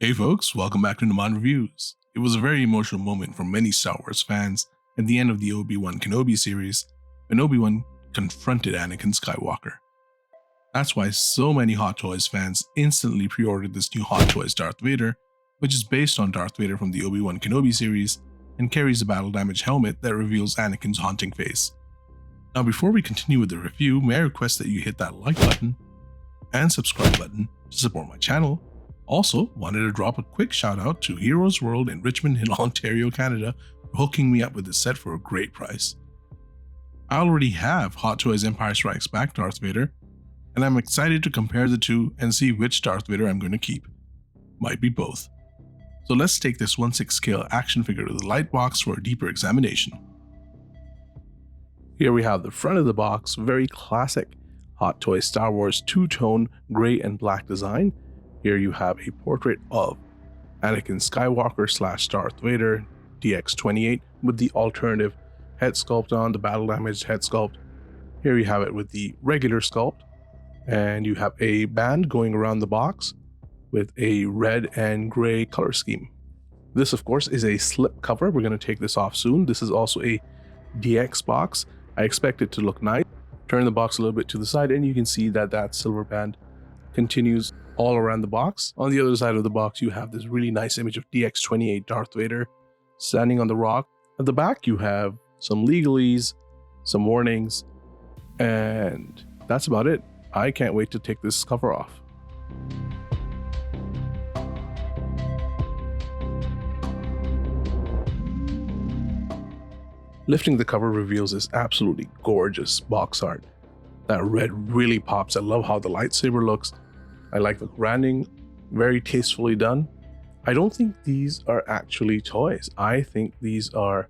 Hey folks, welcome back to Naman Reviews. It was a very emotional moment for many Star Wars fans at the end of the Obi-Wan Kenobi series when Obi-Wan confronted Anakin Skywalker. That's why so many Hot Toys fans instantly pre-ordered this new Hot Toys Darth Vader, which is based on Darth Vader from the Obi-Wan Kenobi series and carries a battle damage helmet that reveals Anakin's haunting face. Now before we continue with the review, may I request that you hit that like button and subscribe button to support my channel. Also, wanted to drop a quick shout out to Heroes World in Richmond Hill, Ontario, Canada for hooking me up with this set for a great price. I already have Hot Toys Empire Strikes Back Darth Vader, and I'm excited to compare the two and see which Darth Vader I'm going to keep. Might be both. So let's take this 1/6 scale action figure to the light box for a deeper examination. Here we have the front of the box, very classic Hot Toys Star Wars two-tone gray and black design. Here you have a portrait of Anakin Skywalker / Darth Vader DX28 with the alternative head sculpt on, the battle damaged head sculpt. Here you have it with the regular sculpt, and you have a band going around the box with a red and gray color scheme. This of course is a slip cover. We're going to take this off soon. This is also a DX box. I expect it to look nice. Turn the box a little bit to the side and you can see that that silver band continues all around the box. On the other side of the box, you have this really nice image of DX28 Darth Vader standing on the rock. At the back, you have some legalese, some warnings, and that's about it. I can't wait to take this cover off. Lifting the cover reveals this absolutely gorgeous box art. That red really pops. I love how the lightsaber looks. I like the branding, very tastefully done. I don't think these are actually toys. I think these are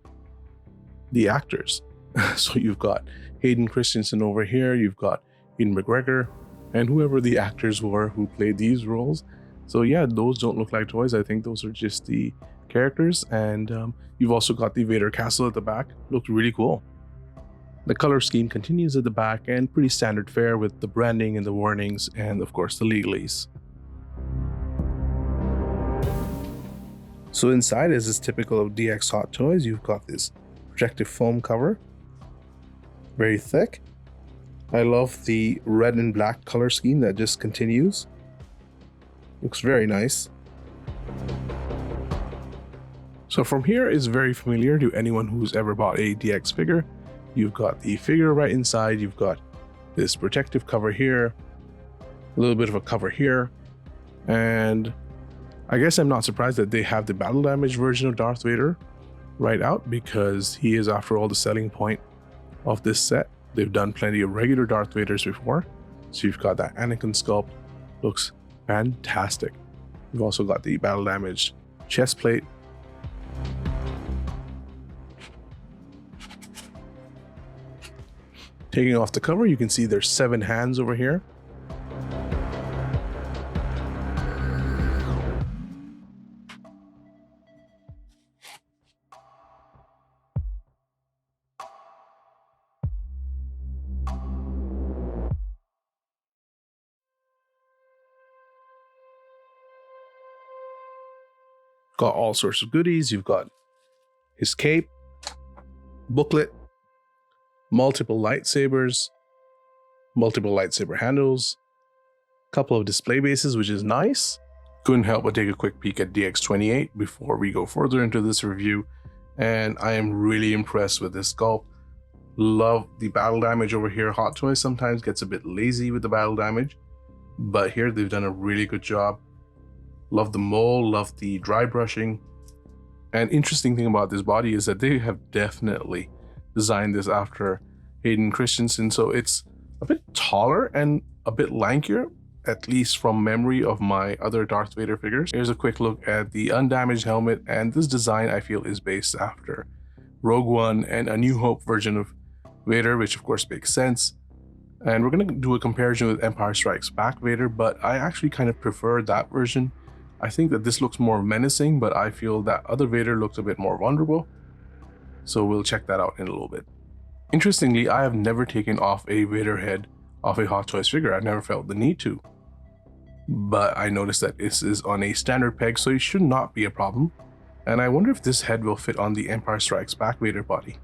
the actors. So you've got Hayden Christensen over here, you've got Ian McGregor, and whoever the actors were who played these roles. So yeah, those don't look like toys. I think those are just the characters. And you've also got the Vader castle at the back. Looks really cool. The color scheme continues at the back and pretty standard fare with the branding and the warnings and of course the legalese. So inside, as is typical of DX Hot Toys, you've got this protective foam cover, very thick. I love the red and black color scheme that just continues. Looks very nice. So from here is very familiar to anyone who's ever bought a DX figure. You've got the figure right inside, you've got this protective cover here, a little bit of a cover here, and I guess I'm not surprised that they have the battle damage version of Darth Vader right out, because he is after all the selling point of this set. They've done plenty of regular Darth Vaders before, so you've got that Anakin sculpt, looks fantastic. You've also got the battle damaged chest plate. Taking off the cover, you can see there's 7 hands over here. Got all sorts of goodies. You've got his cape, booklet, multiple lightsabers, multiple lightsaber handles, couple of display bases, which is nice. Couldn't help but take a quick peek at DX28 before we go further into this review, and I am really impressed with this sculpt. Love the battle damage over here. Hot Toys sometimes gets a bit lazy with the battle damage, but here they've done a really good job. Love the mold, love the dry brushing. And interesting thing about this body is that they have definitely designed this after Hayden Christensen, so it's a bit taller and a bit lankier, at least from memory of my other Darth Vader figures. Here's a quick look at the undamaged helmet, and this design I feel is based after Rogue One and A New Hope version of Vader, which of course makes sense. And we're going to do a comparison with Empire Strikes Back Vader, but I actually kind of prefer that version. I think that this looks more menacing, but I feel that other Vader looks a bit more vulnerable. So we'll check that out in a little bit. Interestingly, I have never taken off a Vader head off a Hot Toys figure. I've never felt the need to. but I noticed that this is on a standard peg, so it should not be a problem. And I wonder if this head will fit on the Empire Strikes Back Vader body.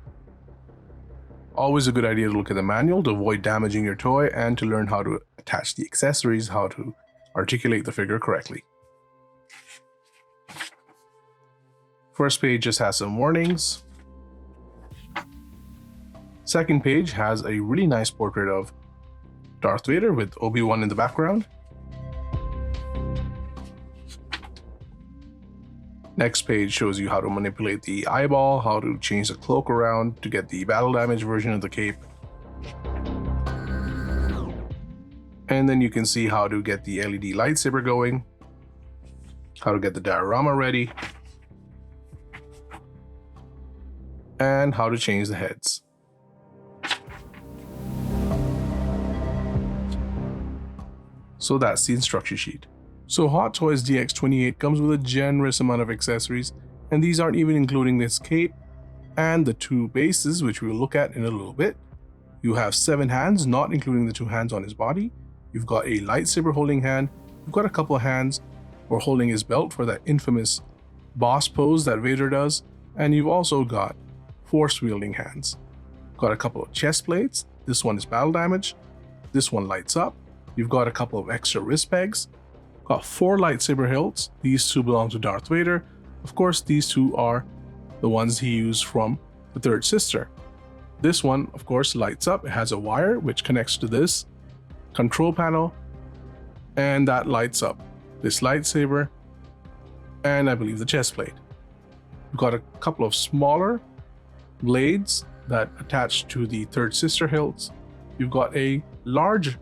Always a good idea to look at the manual to avoid damaging your toy and to learn how to attach the accessories, how to articulate the figure correctly. First page just has some warnings. Second page has a really nice portrait of Darth Vader with Obi-Wan in the background. Next page shows you how to manipulate the eyeball, how to change the cloak around to get the battle damage version of the cape. And then you can see how to get the LED lightsaber going, how to get the diorama ready, and how to change the heads. So that's the instruction sheet. So Hot Toys DX28 comes with a generous amount of accessories, and these aren't even including this cape and the two bases, which we'll look at in a little bit. You have 7 hands, not including the 2 hands on his body. You've got a lightsaber holding hand. You've got a couple of hands for holding his belt for that infamous boss pose that Vader does. And you've also got force wielding hands. Got a couple of chest plates. This one is battle damage. This one lights up. You've got a couple of extra wrist pegs. Got 4 lightsaber hilts. These 2 belong to Darth Vader. Of course, these 2 are the ones he used from the third sister. This one, of course, lights up. It has a wire which connects to this control panel, and that lights up this lightsaber and I believe the chest plate. We've got a couple of smaller blades that attach to the third sister hilts. You've got a large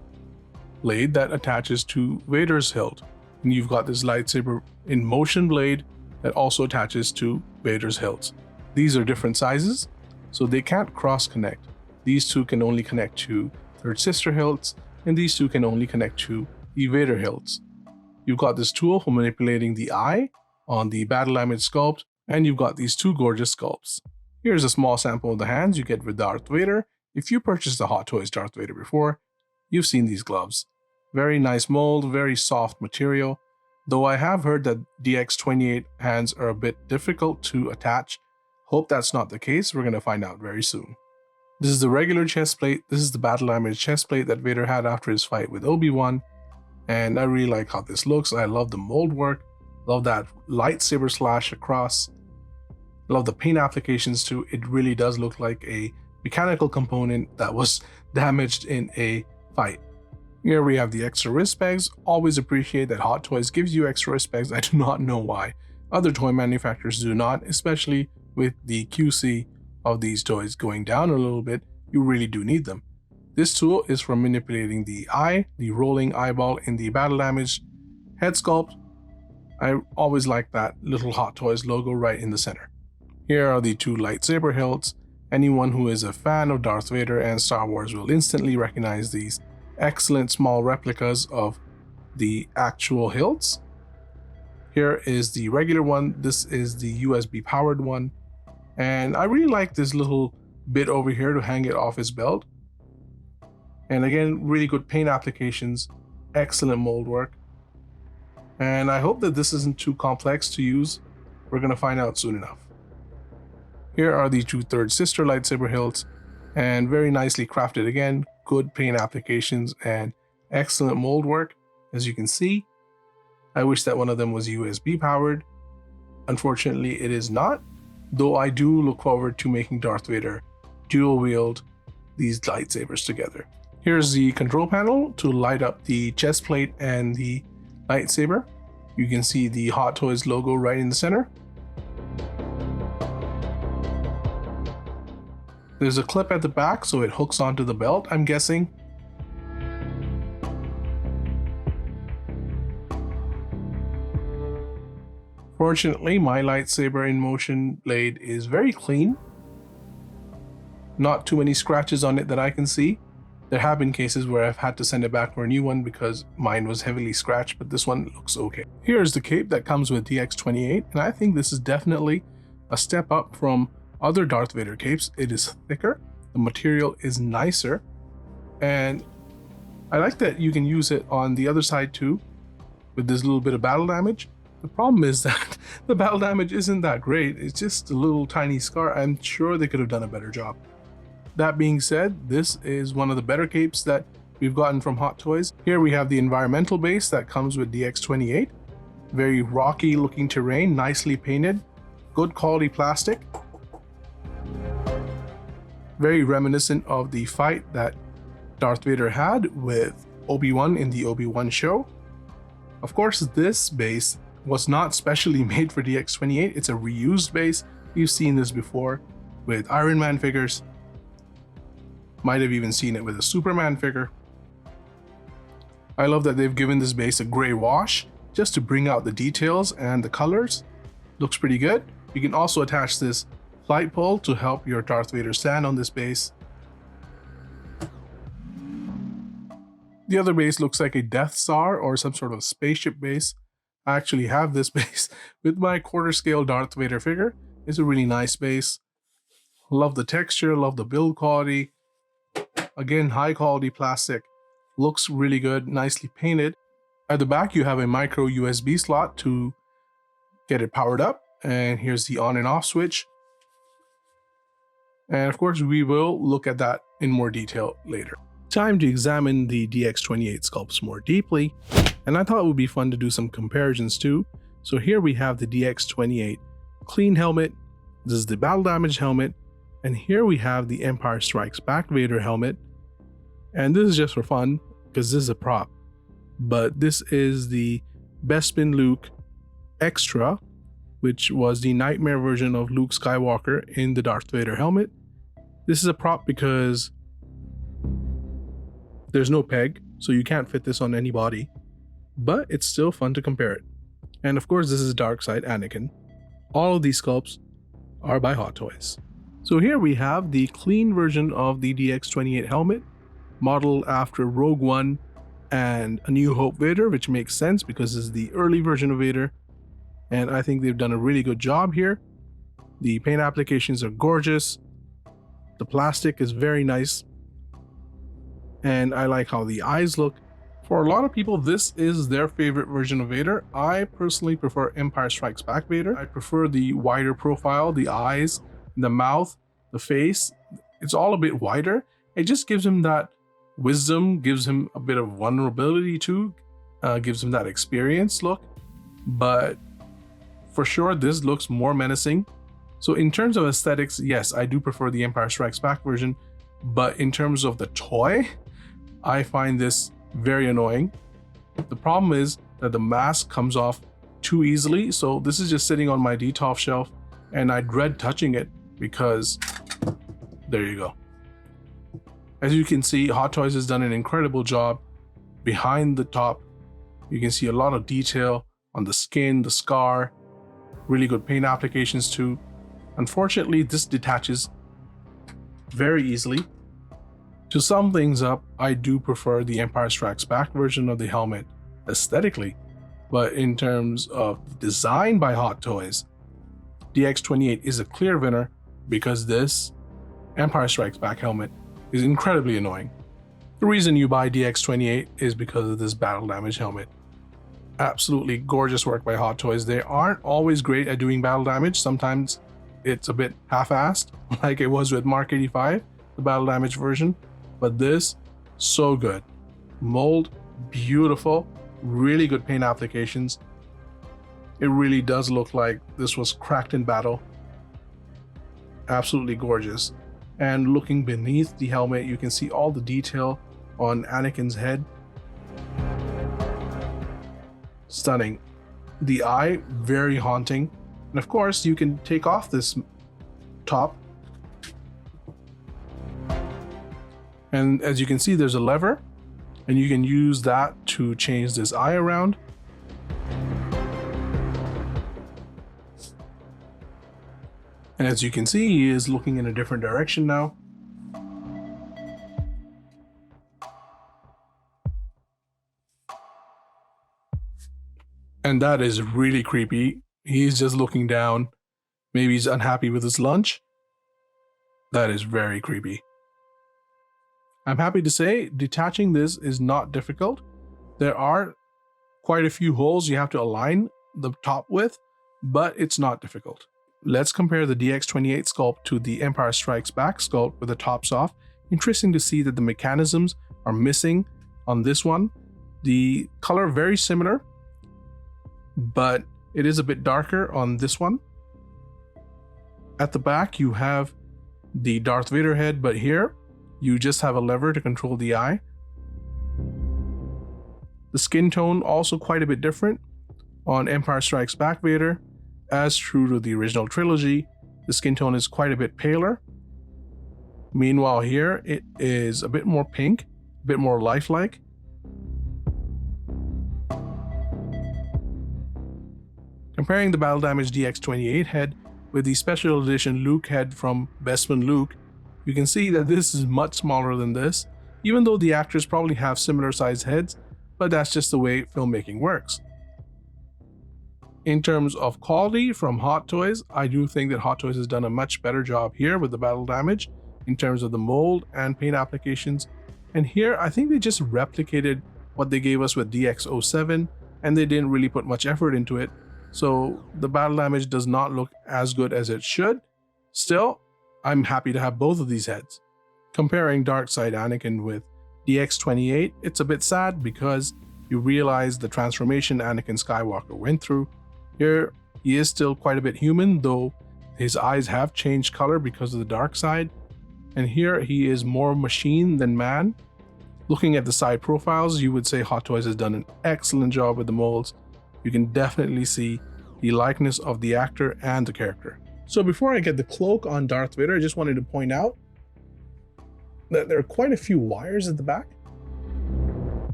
blade that attaches to Vader's hilt, and you've got this lightsaber in motion blade that also attaches to Vader's hilt. These are different sizes, so they can't cross connect. These 2 can only connect to third sister hilts, and these 2 can only connect to the Vader hilts. You've got this tool for manipulating the eye on the battle damage sculpt, and you've got these 2 gorgeous sculpts. Here's a small sample of the hands you get with Darth Vader. If you purchased the Hot Toys Darth Vader before, you've seen these gloves. Very nice mold, very soft material, though I have heard that DX28 hands are a bit difficult to attach. Hope that's not the case. We're going to find out very soon. This is the regular chest plate. This is the battle damage chest plate that Vader had after his fight with Obi-Wan, and I really like how this looks. I love the mold work, love that lightsaber slash across, love the paint applications too. It really does look like a mechanical component that was damaged in a fight. Here we have the extra wrist pegs. Always appreciate that Hot Toys gives you extra wrist pegs. I do not know why other toy manufacturers do not, especially with the QC of these toys going down a little bit. You really do need them. This tool is for manipulating the eye, the rolling eyeball in the battle damage head sculpt. I always like that little Hot Toys logo right in the center. Here are the 2 lightsaber hilts. Anyone who is a fan of Darth Vader and Star Wars will instantly recognize these excellent small replicas of the actual hilts. Here is the regular one. This is the USB powered one. And I really like this little bit over here to hang it off his belt. And again, really good paint applications, excellent mold work. And I hope that this isn't too complex to use. We're going to find out soon enough. Here are the 2 third sister lightsaber hilts, and very nicely crafted again, good paint applications and excellent mold work. As you can see, I wish that one of them was USB powered. Unfortunately, it is not, though I do look forward to making Darth Vader dual wield these lightsabers together. Here's the control panel to light up the chest plate and the lightsaber. You can see the Hot Toys logo right in the center. There's a clip at the back so it hooks onto the belt, I'm guessing. Fortunately, my lightsaber in motion blade is very clean. Not too many scratches on it that I can see. There have been cases where I've had to send it back for a new one because mine was heavily scratched, but this one looks okay. Here's the cape that comes with DX28, and I think this is definitely a step up from other Darth Vader capes. It is thicker, the material is nicer, and I like that you can use it on the other side too. with this little bit of battle damage. The problem is that the battle damage isn't that great. It's just a little tiny scar. I'm sure they could have done a better job. That being said, this is one of the better capes that we've gotten from Hot Toys. Here we have the environmental base that comes with DX28. Very rocky looking terrain, nicely painted, good quality plastic. Very reminiscent of the fight that Darth Vader had with Obi-Wan in the Obi-Wan show. Of course, this base was not specially made for DX28. It's a reused base. We've seen this before with Iron Man figures. Might have even seen it with a Superman figure. I love that they've given this base a gray wash just to bring out the details and the colors. Looks pretty good. You can also attach this flight pole to help your Darth Vader stand on this base. The other base looks like a Death Star or some sort of spaceship base. I actually have this base with my quarter scale Darth Vader figure. It's a really nice base. Love the texture, love the build quality. Again, high quality plastic. Looks really good, nicely painted. At the back, you have a micro USB slot to get it powered up. And here's the on and off switch. And of course, we will look at that in more detail later. Time to examine the DX28 sculpts more deeply. And I thought it would be fun to do some comparisons too. So here we have the DX28 clean helmet. This is the battle damage helmet. And here we have the Empire Strikes Back Vader helmet. And this is just for fun because this is a prop. But this is the Bespin Luke Extra, which was the nightmare version of Luke Skywalker in the Darth Vader helmet. This is a prop because there's no peg, so you can't fit this on any body. But it's still fun to compare it. And of course, this is Dark Side Anakin. All of these sculpts are by Hot Toys. So here we have the clean version of the DX28 helmet, modeled after Rogue One and A New Hope Vader, which makes sense because this is the early version of Vader. And I think they've done a really good job here. The paint applications are gorgeous. The plastic is very nice. And I like how the eyes look. For a lot of people, this is their favorite version of Vader. I personally prefer Empire Strikes Back Vader. I prefer the wider profile, the eyes, the mouth, the face. It's all a bit wider. It just gives him that wisdom, gives him a bit of vulnerability too, gives him that experience look. But for sure, this looks more menacing. So in terms of aesthetics, yes, I do prefer the Empire Strikes Back version. But in terms of the toy, I find this very annoying. The problem is that the mask comes off too easily. So this is just sitting on my DTOF shelf and I dread touching it because there you go. As you can see, Hot Toys has done an incredible job behind the top. You can see a lot of detail on the skin, the scar, really good paint applications too. Unfortunately, this detaches very easily. To sum things up, I do prefer the Empire Strikes Back version of the helmet aesthetically, but in terms of design by Hot Toys, DX28 is a clear winner because this Empire Strikes Back helmet is incredibly annoying. The reason you buy DX28 is because of this battle damage helmet. Absolutely gorgeous work by Hot Toys. They aren't always great at doing battle damage. Sometimes it's a bit half-assed, like it was with Mark 85, the battle damage version. But this, so good. Mold, beautiful, really good paint applications. It really does look like this was cracked in battle. Absolutely gorgeous. And looking beneath the helmet, you can see all the detail on Anakin's head. Stunning. The eye, very haunting. And of course, you can take off this top. And as you can see, there's a lever, and you can use that to change this eye around. And as you can see, he is looking in a different direction now. And that is really creepy. He's just looking down. Maybe he's unhappy with his lunch. That is very creepy. I'm happy to say detaching this is not difficult. There are quite a few holes you have to align the top with, but it's not difficult. Let's compare the DX28 sculpt to the Empire Strikes Back sculpt with the tops off. Interesting to see that the mechanisms are missing on this one. The color very similar, but it is a bit darker on this one. At the back, you have the Darth Vader head, but here you just have a lever to control the eye. The skin tone also quite a bit different on Empire Strikes Back Vader. As true to the original trilogy, the skin tone is quite a bit paler. Meanwhile here, it is a bit more pink, a bit more lifelike. Comparing the Battle Damage DX28 head with the special edition Luke head from Bestman Luke, you can see that this is much smaller than this, even though the actors probably have similar sized heads, but that's just the way filmmaking works. In terms of quality from Hot Toys, I do think that Hot Toys has done a much better job here with the Battle Damage in terms of the mold and paint applications. And here, I think they just replicated what they gave us with DX07, and they didn't really put much effort into it. So the Battle Damage does not look as good as it should. Still, I'm happy to have both of these heads. Comparing Darkside Anakin with DX28, it's a bit sad because you realize the transformation Anakin Skywalker went through. Here, he is still quite a bit human, though his eyes have changed color because of the dark side. And here, he is more machine than man. Looking at the side profiles, you would say Hot Toys has done an excellent job with the molds. You can definitely see the likeness of the actor and the character. So before I get the cloak on Darth Vader, I just wanted to point out that there are quite a few wires at the back.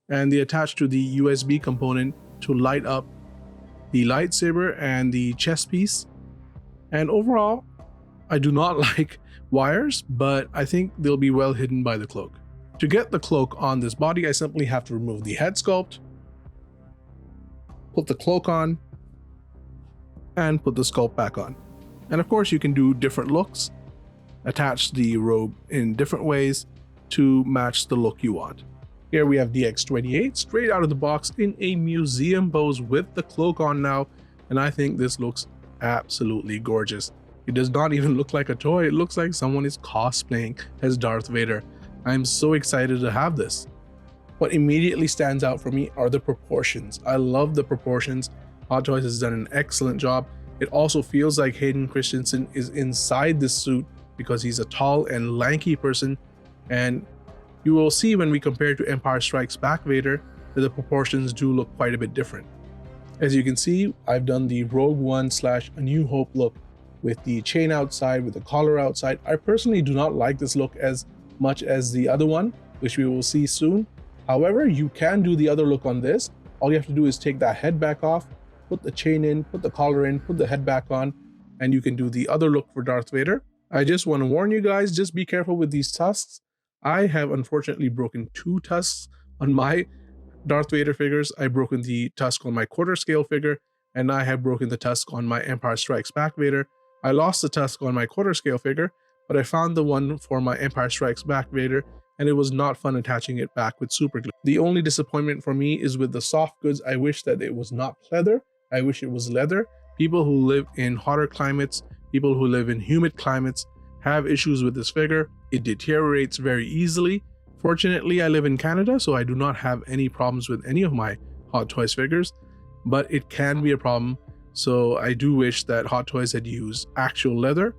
And they attach to the USB component to light up the lightsaber and the chest piece. And overall, I do not like wires, but I think they'll be well hidden by the cloak. To get the cloak on this body, I simply have to remove the head sculpt, put the cloak on, and put the sculpt back on. And of course, you can do different looks, attach the robe in different ways to match the look you want. Here we have DX28 straight out of the box in a museum pose with the cloak on now, and I think this looks absolutely gorgeous. It does not even look like a toy, it looks like someone is cosplaying as Darth Vader. I'm so excited to have this. What immediately stands out for me are the proportions. I love the proportions. Hot Toys has done an excellent job. It also feels like Hayden Christensen is inside this suit because he's a tall and lanky person, and you will see when we compare to Empire Strikes Back Vader that the proportions do look quite a bit different. As you can see, I've done the Rogue One / A New Hope look with the chain outside, with the collar outside. I personally do not like this look as much as the other one, which we will see soon. However, you can do the other look on this. All you have to do is take that head back off, put the chain in, put the collar in, put the head back on, and you can do the other look for Darth Vader. I just want to warn you guys, just be careful with these tusks. I have unfortunately broken 2 tusks on my Darth Vader figures. I've broken the tusk on my quarter scale figure, and I have broken the tusk on my Empire Strikes Back Vader. I lost the tusk on my quarter scale figure, but I found the one for my Empire Strikes Back Vader, and it was not fun attaching it back with super glue. The only disappointment for me is with the soft goods. I wish that it was not leather. I wish it was leather. People who live in hotter climates, people who live in humid climates have issues with this figure. It deteriorates very easily. Fortunately, I live in Canada, so I do not have any problems with any of my Hot Toys figures, but it can be a problem. So I do wish that Hot Toys had used actual leather.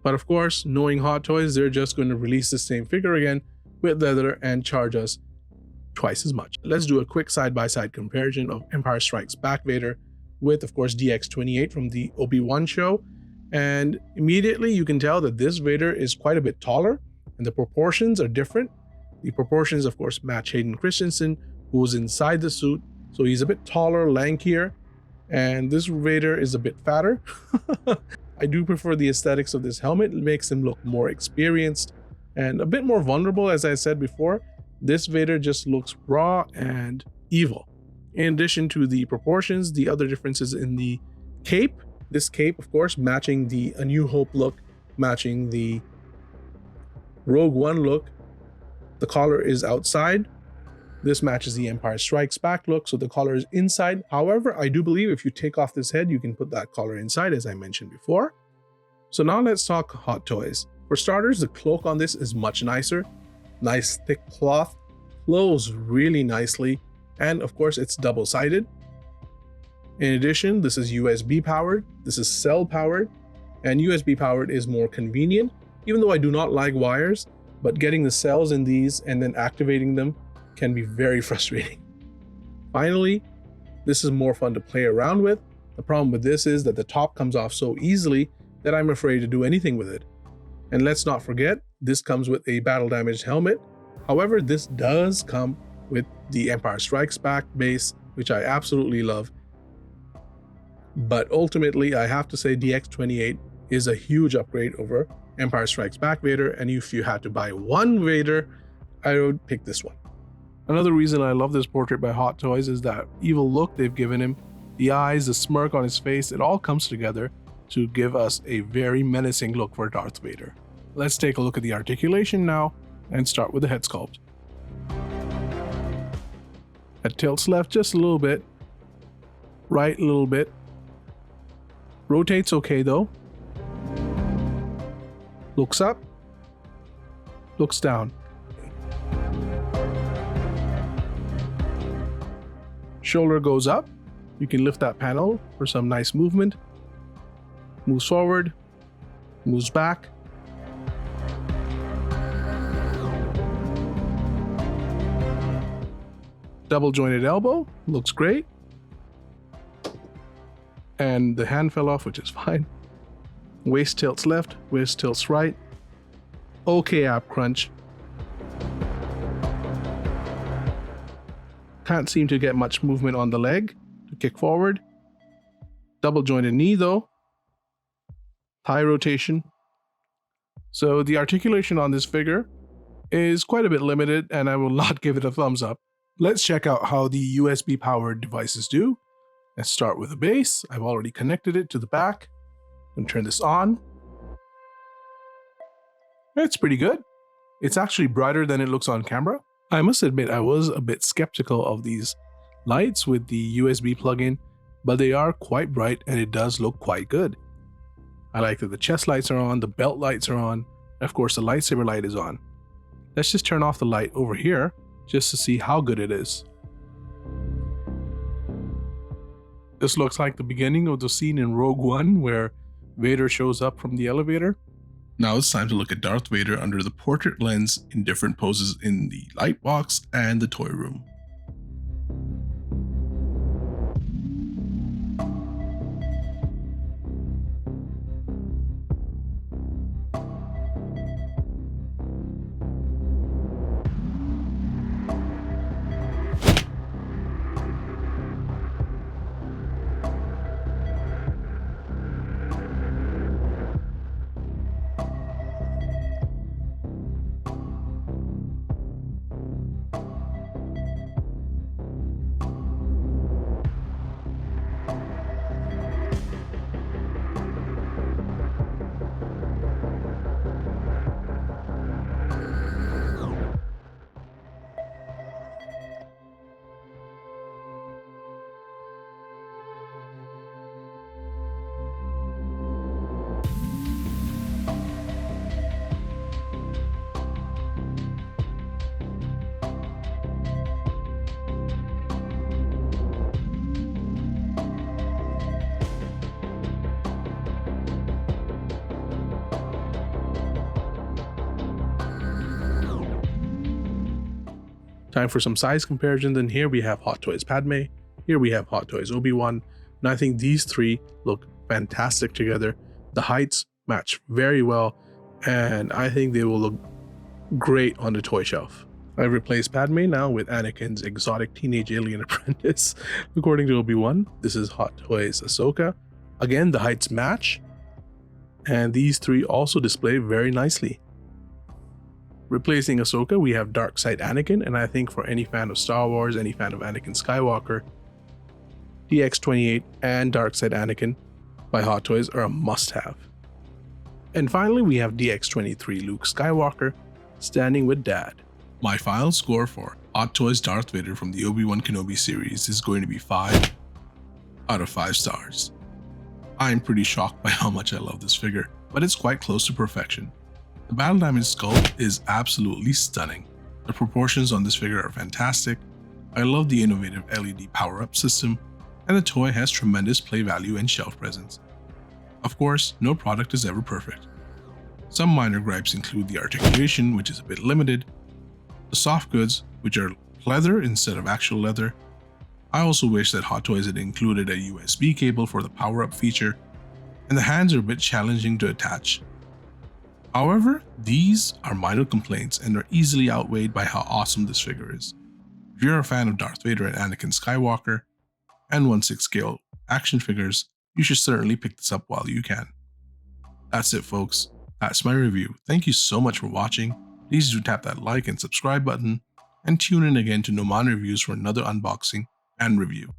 But of course, knowing Hot Toys, they're just going to release the same figure again with leather and charge us twice as much. Let's do a quick side-by-side comparison of Empire Strikes Back Vader with, of course, DX28 from the Obi-Wan show. And immediately you can tell that this Vader is quite a bit taller and the proportions are different. The proportions, of course, match Hayden Christensen, who's inside the suit. So he's a bit taller, lankier, and this Vader is a bit fatter. I do prefer the aesthetics of this helmet. It makes him look more experienced and a bit more vulnerable, as I said before. This Vader just looks raw and evil. In addition to the proportions, the other differences in the cape. This cape, of course, matching the A New Hope look, matching the Rogue One look. The collar is outside. This matches the Empire Strikes Back look, so the collar is inside. However, I do believe if you take off this head, you can put that collar inside, as I mentioned before. So now let's talk Hot Toys. For starters, the cloak on this is much nicer. Nice thick cloth, flows really nicely, and of course it's double-sided. In addition, this is USB powered, this is cell powered, and USB powered is more convenient, even though I do not like wires, but getting the cells in these and then activating them can be very frustrating. Finally, this is more fun to play around with. The problem with this is that the top comes off so easily that I'm afraid to do anything with it. And let's not forget, this comes with a battle damaged helmet. However, this does come with the Empire Strikes Back base, which I absolutely love. But ultimately, I have to say DX28 is a huge upgrade over Empire Strikes Back Vader, and if you had to buy one Vader, I would pick this one. Another reason I love this portrait by Hot Toys is that evil look they've given him. The eyes, the smirk on his face, it all comes together to give us a very menacing look for Darth Vader. Let's take a look at the articulation now and start with the head sculpt. It tilts left just a little bit, right a little bit. Rotates okay though. Looks up, looks down. Shoulder goes up. You can lift that panel for some nice movement. Moves forward, moves back. Double jointed elbow, looks great. And the hand fell off, which is fine. Waist tilts left, waist tilts right. Okay ab crunch. Can't seem to get much movement on the leg to kick forward. Double jointed knee though. Thigh rotation. So the articulation on this figure is quite a bit limited, and I will not give it a thumbs up. Let's check out how the USB powered devices do. Let's start with the base. I've already connected it to the back. I'm gonna turn this on. It's pretty good. It's actually brighter than it looks on camera. I must admit I was a bit skeptical of these lights with the USB plug-in, but they are quite bright and it does look quite good. I like that the chest lights are on, the belt lights are on, and of course the lightsaber light is on. Let's just turn off the light over here just to see how good it is. This looks like the beginning of the scene in Rogue One where Vader shows up from the elevator. Now it's time to look at Darth Vader under the portrait lens in different poses in the light box and the toy room. Time for some size comparison. And here we have Hot Toys Padme, here we have Hot Toys Obi-Wan, and I think these three look fantastic together. The heights match very well, and I think they will look great on the toy shelf. I've replaced Padme now with Anakin's exotic teenage alien apprentice. According to Obi-Wan, this is Hot Toys Ahsoka. Again, the heights match, and these three also display very nicely. Replacing Ahsoka, we have Dark Side Anakin, and I think for any fan of Star Wars, any fan of Anakin Skywalker, DX28 and Dark Side Anakin by Hot Toys are a must-have. And finally, we have DX23 Luke Skywalker standing with Dad. My final score for Hot Toys Darth Vader from the Obi-Wan Kenobi series is going to be 5 out of 5 stars. I am pretty shocked by how much I love this figure, but it's quite close to perfection. The battle damage sculpt is absolutely stunning. The proportions on this figure are fantastic. I love the innovative LED power-up system, and the toy has tremendous play value and shelf presence. Of course, no product is ever perfect. Some minor gripes include the articulation, which is a bit limited, the soft goods, which are leather instead of actual leather. I also wish that Hot Toys had included a USB cable for the power-up feature, and the hands are a bit challenging to attach. However, these are minor complaints and are easily outweighed by how awesome this figure is. If you're a fan of Darth Vader and Anakin Skywalker and 1/6 scale action figures, you should certainly pick this up while you can. That's it, folks. That's my review. Thank you so much for watching. Please do tap that like and subscribe button, and tune in again to Noman Reviews for another unboxing and review.